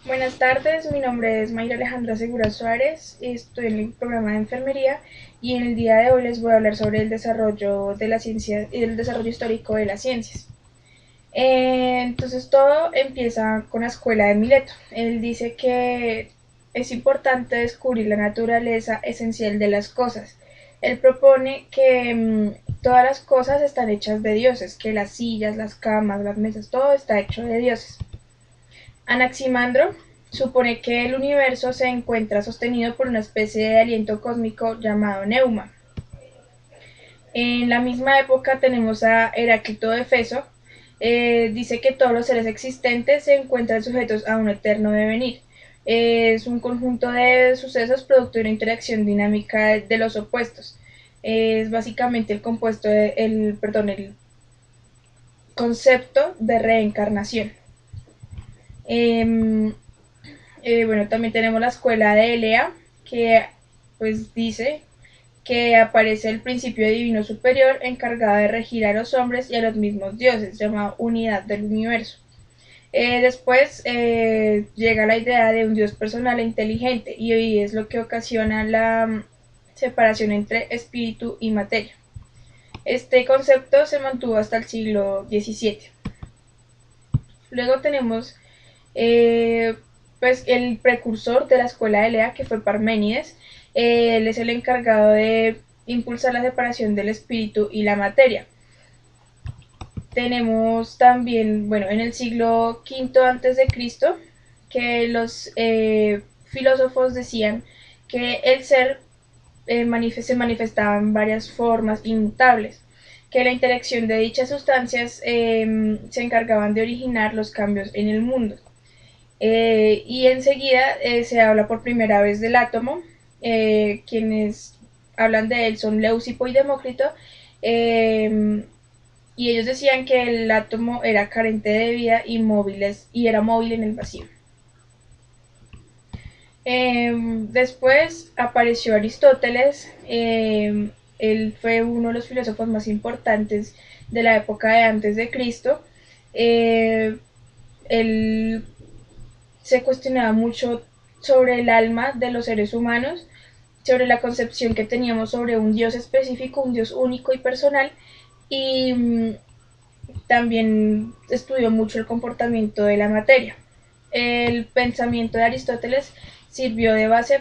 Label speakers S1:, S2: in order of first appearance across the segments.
S1: Buenas tardes, mi nombre es Mayra Alejandra Segura Suárez, estoy en el programa de enfermería y en el día de hoy les voy a hablar sobre el desarrollo de la ciencia y el desarrollo histórico de las ciencias. Entonces todo empieza con la escuela de Mileto. Él dice que es importante descubrir la naturaleza esencial de las cosas. Él propone que todas las cosas están hechas de dioses, que las sillas, las camas, las mesas, todo está hecho de dioses. Anaximandro supone que el universo se encuentra sostenido por una especie de aliento cósmico llamado neuma. En la misma época tenemos a Heráclito de Efeso. Dice que todos los seres existentes se encuentran sujetos a un eterno devenir. Es un conjunto de sucesos producto de una interacción dinámica de los opuestos. Es básicamente el concepto de reencarnación. Eh, bueno, también tenemos la escuela de Elea, que pues dice que aparece el principio divino superior encargado de regir a los hombres y a los mismos dioses, llamado unidad del universo. Después llega la idea de un dios personal e inteligente y hoy es lo que ocasiona la separación entre espíritu y materia. Este concepto se mantuvo hasta el siglo XVII. Luego tenemos eh, pues el precursor de la escuela de Lea, que fue Parménides. Él es el encargado de impulsar la separación del espíritu y la materia. Tenemos también, bueno, en el siglo V antes de Cristo, que los filósofos decían que el ser se manifestaba en varias formas inmutables, que la interacción de dichas sustancias se encargaban de originar los cambios en el mundo. Y enseguida se habla por primera vez del átomo. Quienes hablan de él son Leucipo y Demócrito. eh, y ellos decían que el átomo era carente de vida y era móvil en el vacío. Después apareció Aristóteles. Él fue uno de los filósofos más importantes de la época de antes de Cristo. Eh, él se cuestionaba mucho sobre el alma de los seres humanos, sobre la concepción que teníamos sobre un Dios específico, un Dios único y personal, y también estudió mucho el comportamiento de la materia. El pensamiento de Aristóteles sirvió de base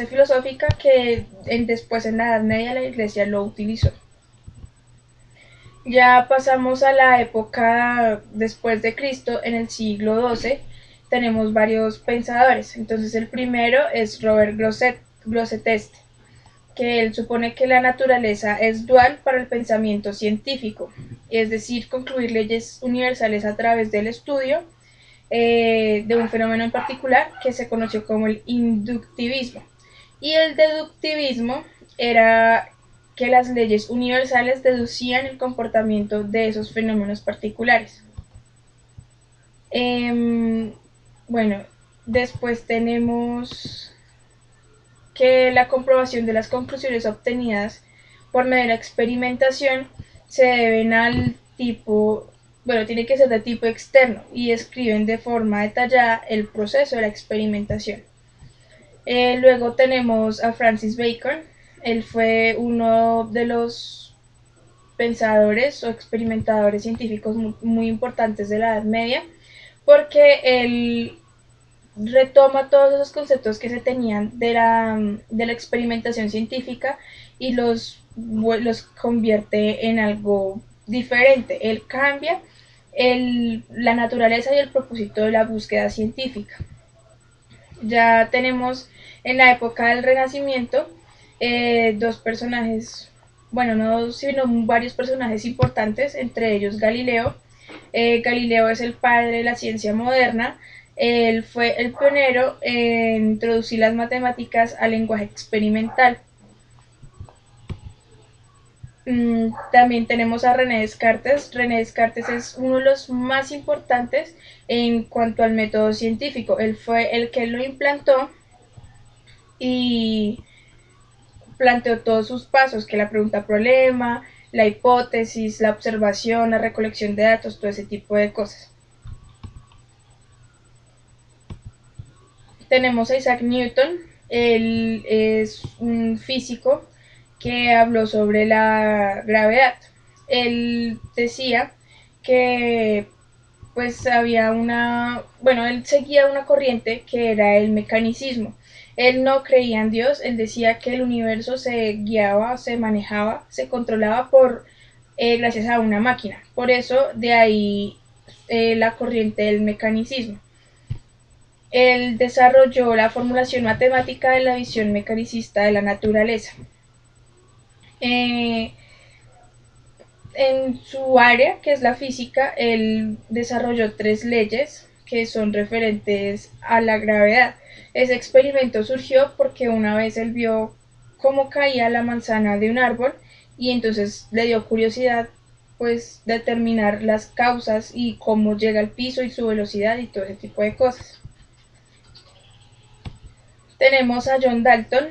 S1: filosófica que después en la Edad Media la Iglesia lo utilizó. Ya pasamos a la época después de Cristo, en el siglo XII, tenemos varios pensadores. Entonces el primero es Robert Grosseteste, que él supone que la naturaleza es dual para el pensamiento científico, es decir, concluir leyes universales a través del estudio de un fenómeno en particular que se conoció como el inductivismo. Y el deductivismo era que las leyes universales deducían el comportamiento de esos fenómenos particulares. Eh, bueno, después tenemos que la comprobación de las conclusiones obtenidas por medio de la experimentación se deben al tipo, bueno, tiene que ser de tipo externo y describen de forma detallada el proceso de la experimentación. Luego tenemos a Francis Bacon. Él fue uno de los pensadores o experimentadores científicos muy importantes de la Edad Media, porque él retoma todos esos conceptos que se tenían de la experimentación científica y los convierte en algo diferente. Él cambia la naturaleza y el propósito de la búsqueda científica. Ya tenemos en la época del Renacimiento dos personajes, bueno, no dos, sino varios personajes importantes, entre ellos Galileo. Galileo es el padre de la ciencia moderna. Él fue el pionero en introducir las matemáticas al lenguaje experimental. También tenemos a René Descartes. René Descartes es uno de los más importantes en cuanto al método científico. Él fue el que lo implantó y planteó todos sus pasos, que la pregunta-problema, la hipótesis, la observación, la recolección de datos, todo ese tipo de cosas. Tenemos a Isaac Newton. Él es un físico que habló sobre la gravedad. Él decía que pues había él seguía una corriente que era el mecanicismo. Él no creía en Dios, él decía que el universo se guiaba, se manejaba, se controlaba gracias a una máquina. Por eso de ahí la corriente del mecanicismo. Él desarrolló la formulación matemática de la visión mecanicista de la naturaleza. Eh, en su área, que es la física, él desarrolló 3 leyes que son referentes a la gravedad. Ese experimento surgió porque una vez él vio cómo caía la manzana de un árbol y entonces le dio curiosidad pues determinar las causas y cómo llega al piso y su velocidad y todo ese tipo de cosas. Tenemos a John Dalton.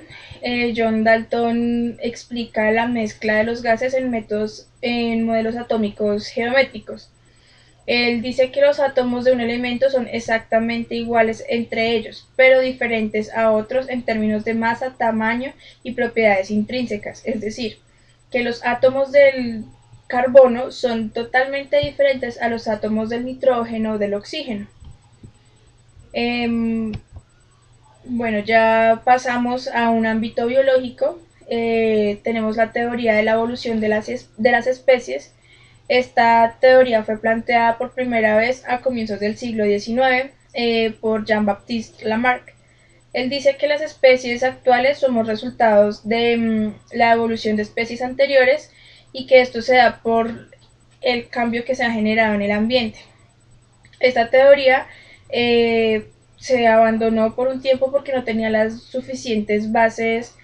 S1: John Dalton explica la mezcla de los gases en modelos atómicos geométricos. Él dice que los átomos de un elemento son exactamente iguales entre ellos, pero diferentes a otros en términos de masa, tamaño y propiedades intrínsecas. Es decir, que los átomos del carbono son totalmente diferentes a los átomos del nitrógeno o del oxígeno. Bueno, ya pasamos a un ámbito biológico. Tenemos la teoría de la evolución de las especies. Esta teoría fue planteada por primera vez a comienzos del siglo XIX por Jean-Baptiste Lamarck. Él dice que las especies actuales somos resultados de la evolución de especies anteriores y que esto se da por el cambio que se ha generado en el ambiente. Esta teoría se abandonó por un tiempo porque no tenía las suficientes bases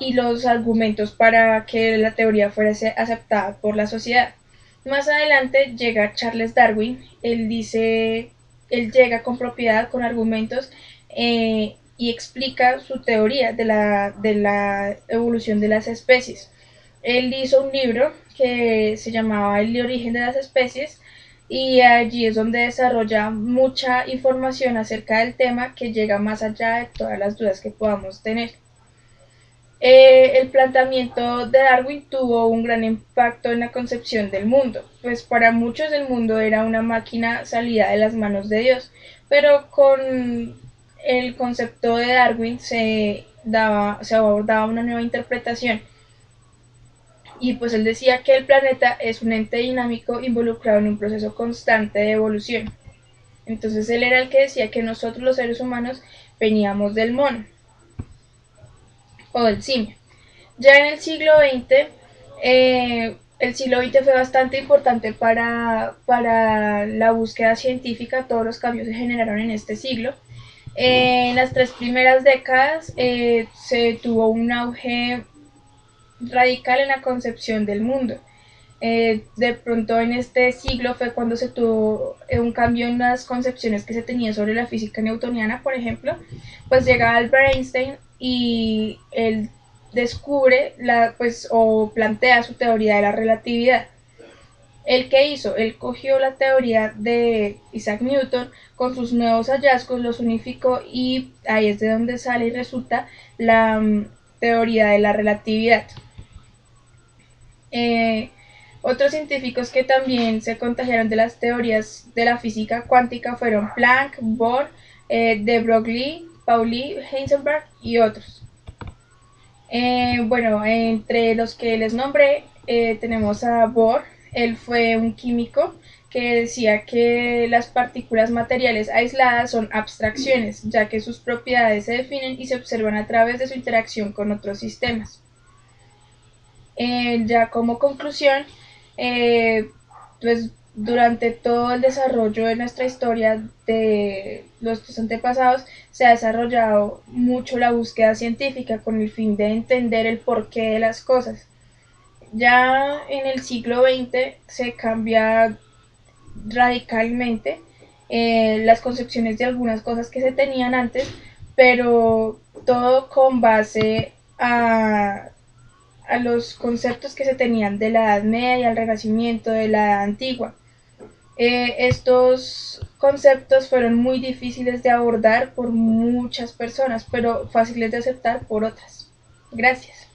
S1: y los argumentos para que la teoría fuera aceptada por la sociedad. Más adelante llega Charles Darwin. Él llega con propiedad, con argumentos y explica su teoría de la evolución de las especies. Él hizo un libro que se llamaba El origen de las especies y allí es donde desarrolla mucha información acerca del tema que llega más allá de todas las dudas que podamos tener. El planteamiento de Darwin tuvo un gran impacto en la concepción del mundo, pues para muchos el mundo era una máquina salida de las manos de Dios, pero con el concepto de Darwin se abordaba una nueva interpretación y pues él decía que el planeta es un ente dinámico involucrado en un proceso constante de evolución. Entonces él era el que decía que nosotros los seres humanos veníamos del mono o del simio. Ya en el siglo XX fue bastante importante para la búsqueda científica, todos los cambios se generaron en este siglo. En las 3 primeras décadas se tuvo un auge radical en la concepción del mundo. De pronto en este siglo fue cuando se tuvo un cambio en las concepciones que se tenían sobre la física newtoniana, por ejemplo, pues llega Albert Einstein y él descubre o plantea su teoría de la relatividad. ¿El qué hizo? Él cogió la teoría de Isaac Newton con sus nuevos hallazgos, los unificó y ahí es de donde sale y resulta la teoría de la relatividad. Otros científicos que también se contagiaron de las teorías de la física cuántica fueron Planck, Bohr, de Broglie, Pauli, Heisenberg y otros. Bueno, entre los que les nombré tenemos a Bohr. Él fue un químico que decía que las partículas materiales aisladas son abstracciones, ya que sus propiedades se definen y se observan a través de su interacción con otros sistemas. Ya como conclusión, pues durante todo el desarrollo de nuestra historia de nuestros antepasados se ha desarrollado mucho la búsqueda científica con el fin de entender el porqué de las cosas. Ya en el siglo XX se cambia radicalmente las concepciones de algunas cosas que se tenían antes, pero todo con base a los conceptos que se tenían de la Edad Media, al Renacimiento, de la Edad Antigua. Estos conceptos fueron muy difíciles de abordar por muchas personas, pero fáciles de aceptar por otras. Gracias.